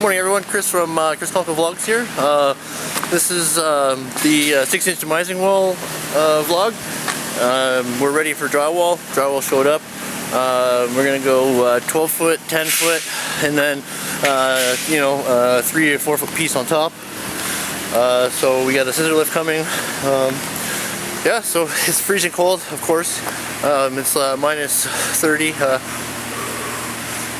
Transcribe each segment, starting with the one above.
Morning everyone, Chris from Chris Konkle Vlogs here. This is the 6-inch demising wall vlog. We're ready for drywall. Drywall showed up. We're going to go 12 foot, 10 foot, and then 3 or 4 foot piece on top. So we got a scissor lift coming. Yeah, so it's freezing cold, of course. It's minus 30.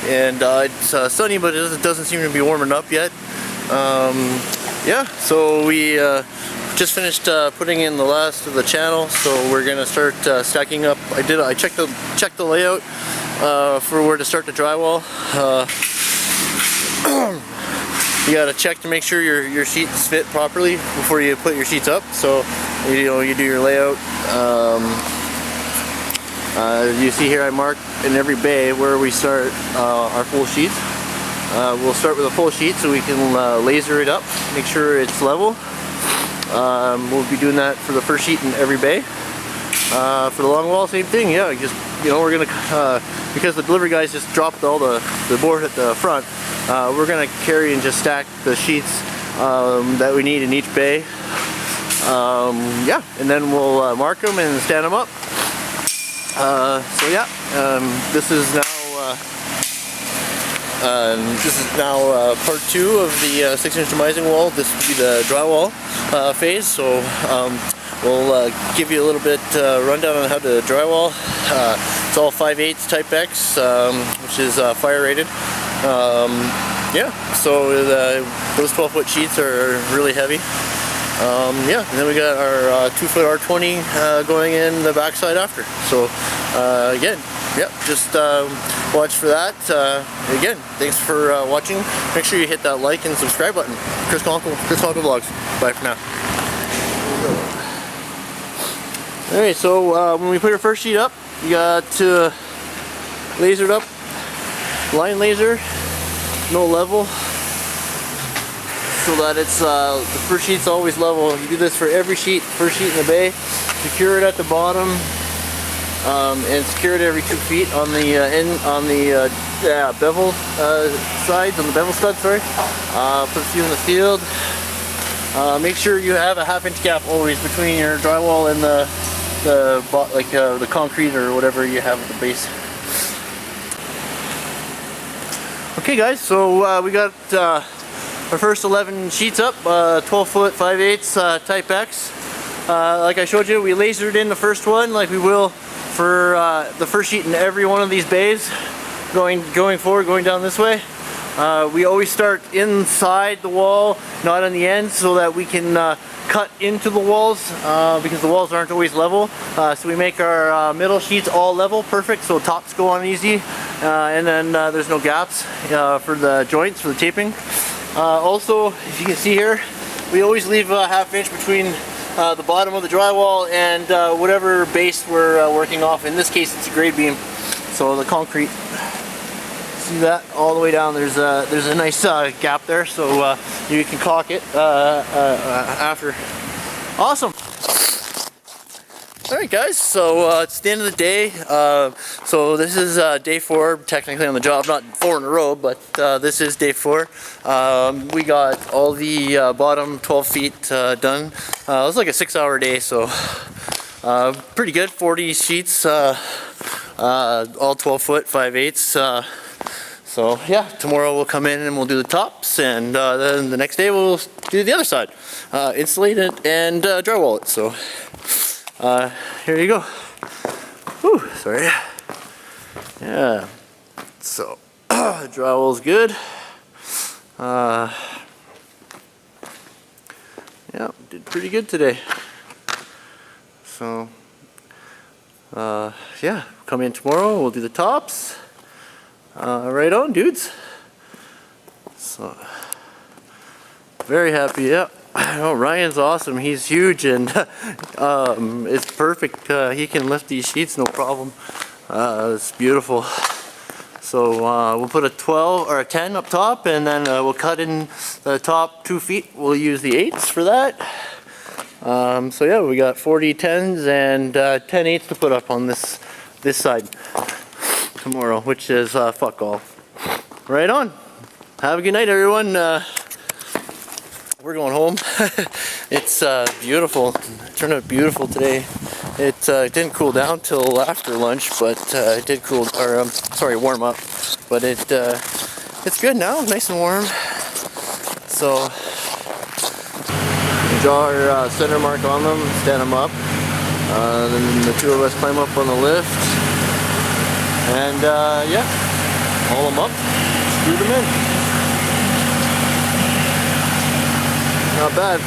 And it's sunny, but it doesn't seem to be warming up yet. Yeah, so we just finished putting in the last of the channel, so we're gonna start stacking up. I checked the layout for where to start the drywall. You gotta check to make sure your sheets fit properly before you put your sheets up. So you do your layout. You see here I marked in every bay where we start our full sheets. We'll start with a full sheet so we can laser it up, make sure it's level. We'll be doing that for the first sheet in every bay. For the long wall, same thing. Yeah, just we're gonna because the delivery guys just dropped all the board at the front. We're gonna carry and just stack the sheets that we need in each bay. Yeah, and then we'll mark them and stand them up. So yeah, this is now part 2 of the 6-inch demising wall. This will be the drywall phase. So we'll give you a little bit rundown on how to drywall. It's all 5/8 type X, which is fire rated. Yeah, so those 12 foot sheets are really heavy. Yeah, and then we got our 2 foot R20 going in the backside after. So again, yep, just watch for that. Again, thanks for watching. Make sure you hit that like and subscribe button. Chris Konkle Vlogs. Bye for now. Alright, so when we put our first sheet up, you got lasered up, line laser, no level, so that it's the first sheet's always level. You do this for every sheet, first sheet in the bay. Secure it at the bottom, and secure it every 2 feet on the bevel sides, on the bevel stud. Sorry. Put a few in the field. Make sure you have a 1/2 inch gap always between your drywall and the concrete or whatever you have at the base. Okay, guys. So we got our first 11 sheets up, 12 foot 5/8 type X. Like I showed you, we lasered in the first one like we will for the first sheet in every one of these bays. Going forward, going down this way. We always start inside the wall, not on the end, so that we can cut into the walls because the walls aren't always level. So we make our middle sheets all level, perfect, so tops go on easy, and then there's no gaps for the joints, for the taping. Also, if you can see here, we always leave a 1/2 inch between the bottom of the drywall and whatever base we're working off. In this case, it's a grade beam, so the concrete. See that all the way down? There's a nice gap there, so you can caulk it after. Awesome. Alright guys, so it's the end of the day. So this is day 4 technically on the job, not 4 in a row, but this is day 4. We got all the bottom 12 feet done. It was like a 6-hour day, so pretty good. 40 sheets, all 12 foot 5/8. So yeah, tomorrow we'll come in and we'll do the tops, and then the next day we'll do the other side, insulate it and drywall it. So here you go. Whew, sorry. Yeah. So drywall's good. Yeah, did pretty good today. So yeah, come in tomorrow. We'll do the tops. Right on, dudes. So very happy. Yeah. Oh, Ryan's awesome. He's huge, and it's perfect. He can lift these sheets no problem. It's beautiful. So we'll put a 12 or a 10 up top, and then we'll cut in the top 2 feet. We'll use the 8s for that. So yeah, we got 40 10s and 10 8s to put up on this side tomorrow, which is fuck all. Right on. Have a good night, everyone. We're going home. It's beautiful. It turned out beautiful today. It didn't cool down till after lunch, but it did cool, or warm up. But it's good now, nice and warm. So we draw our center mark on them, stand them up. Then the two of us climb up on the lift, and yeah, haul them up, screw them in. Not bad.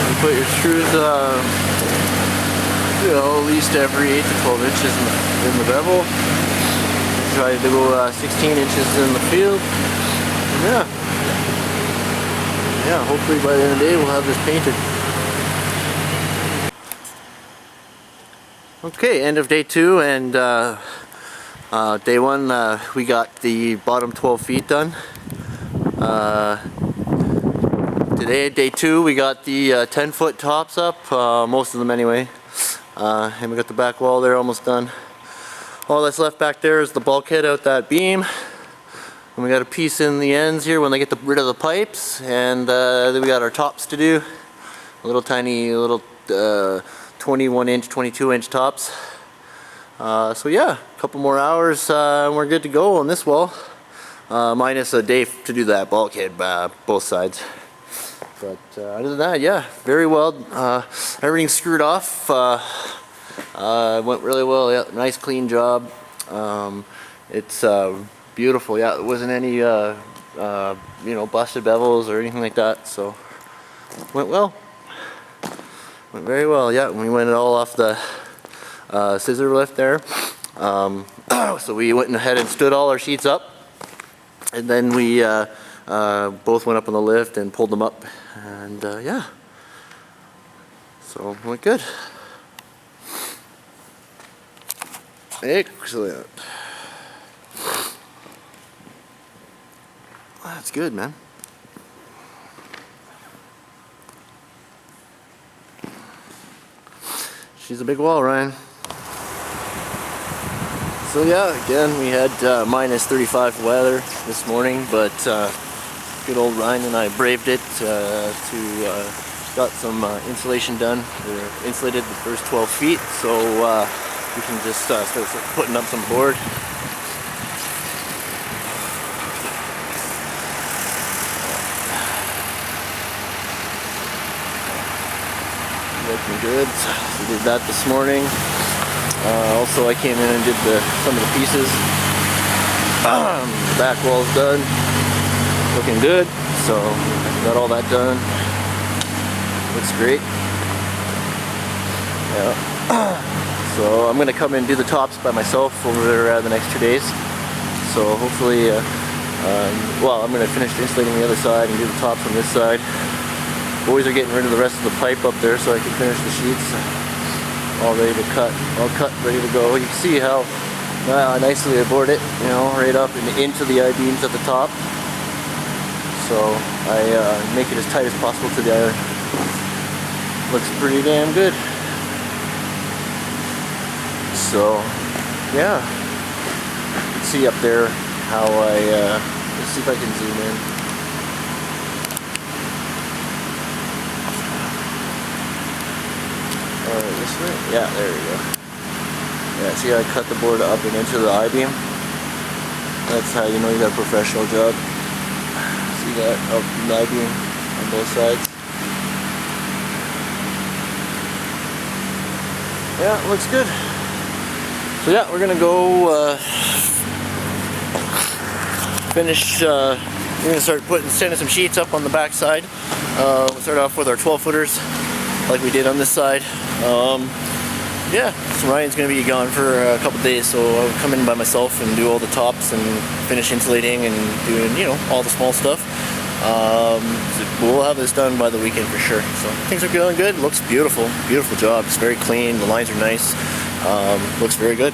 You put your screws, you know, at least every 8 to 12 inches in the bevel. Try to go 16 inches in the field. Yeah. Yeah, hopefully by the end of the day we'll have this painted. Okay, end of day 2, and day 1 we got the bottom 12 feet done. Today, day 2, we got the 10-foot tops up, most of them anyway, and we got the back wall there almost done. All that's left back there is the bulkhead out that beam, and we got a piece in the ends here when they get rid of the pipes, and then we got our tops to do, tiny 21 inch, 22 inch tops. So yeah, a couple more hours and we're good to go on this wall. Minus a day to do that bulkhead both sides. But other than that, yeah, very well. Everything's screwed off. Went really well. Yeah, nice clean job. It's beautiful. Yeah, there wasn't any you know, busted bevels or anything like that. So went well. Went very well. Yeah, we went it all off the scissor lift there. So we went ahead and stood all our sheets up. And then we both went up on the lift and pulled them up, and yeah, so it went good. Excellent. That's good, man. She's a big wall, Ryan. So yeah, again, we had minus 35 weather this morning, but good old Ryan and I braved it got some insulation done. We insulated the first 12 feet, so we can just start putting up some board. Looking good. We did that this morning. Also, I came in and did some of the pieces. The back wall's done, looking good. So got all that done. Looks great. Yeah. So I'm gonna come and do the tops by myself over the next 2 days. So hopefully, well, I'm gonna finish insulating the other side and do the tops on this side. Boys are getting rid of the rest of the pipe up there so I can finish the sheets. All ready to cut, all cut, ready to go. You can see how nicely I bored it, you know, right up and into the I-beams at the top. So I make it as tight as possible to the iron. Looks pretty damn good. So yeah, you can see up there how let's see if I can zoom in. This way? Yeah, there we go. Yeah, see how I cut the board up and into the I-beam? That's how you know you got a professional job. See that up in the I-beam on both sides? Yeah, it looks good. So yeah, we're gonna go finish, we're gonna start sanding some sheets up on the back side. We'll start off with our 12-footers like we did on this side. Yeah, so Ryan's going to be gone for a couple days, so I'll come in by myself and do all the tops and finish insulating and doing, you know, all the small stuff. So we'll have this done by the weekend for sure. So things are going good. Looks beautiful. Beautiful job. It's very clean. The lines are nice. Looks very good.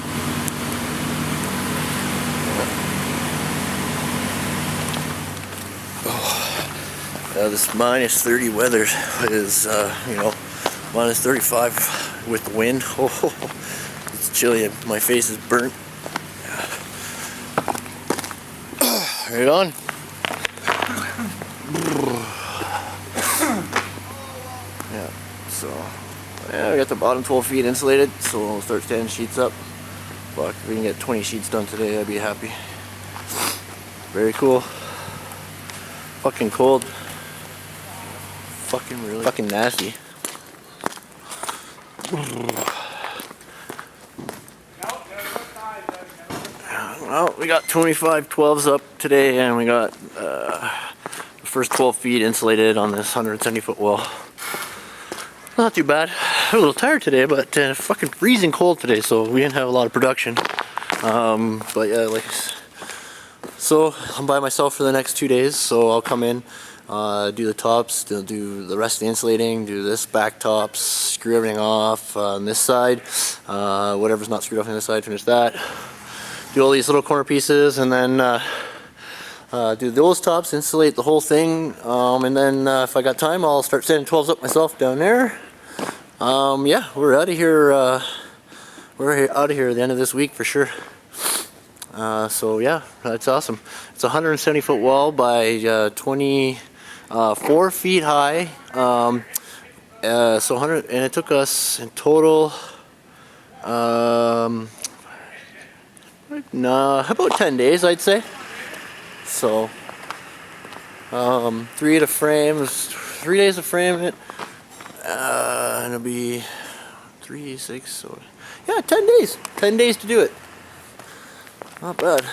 This minus 30 weather is, you know, minus 35 with the wind. Oh, it's chilly. My face is burnt. Right on. Yeah, so yeah, we got the bottom 12 feet insulated, so we'll start standing sheets up. Fuck, if we can get 20 sheets done today, I'd be happy. Very cool. Fucking cold. Fucking really fucking nasty. Well, we got 25 12s up today, and we got the first 12 feet insulated on this 170 foot wall. Not too bad. I'm a little tired today, but fucking freezing cold today, so we didn't have a lot of production. But yeah, like, so I'm by myself for the next 2 days, so I'll come in, do the tops, do the rest of the insulating, do this back tops, screw everything off on this side, whatever's not screwed off on this side, finish that. Do all these little corner pieces, and then do those tops, insulate the whole thing, and then if I got time, I'll start setting 12s up myself down there. Yeah, we're out of here. We're out of here at the end of this week for sure. So yeah, that's awesome. It's a 170 foot wall by 24 feet high. So 100, and it took us in total. About 10 days, I'd say. So, 3 to frame, 3 days to frame it, and it'll be 3, 6, so, yeah, 10 days to do it. Not bad.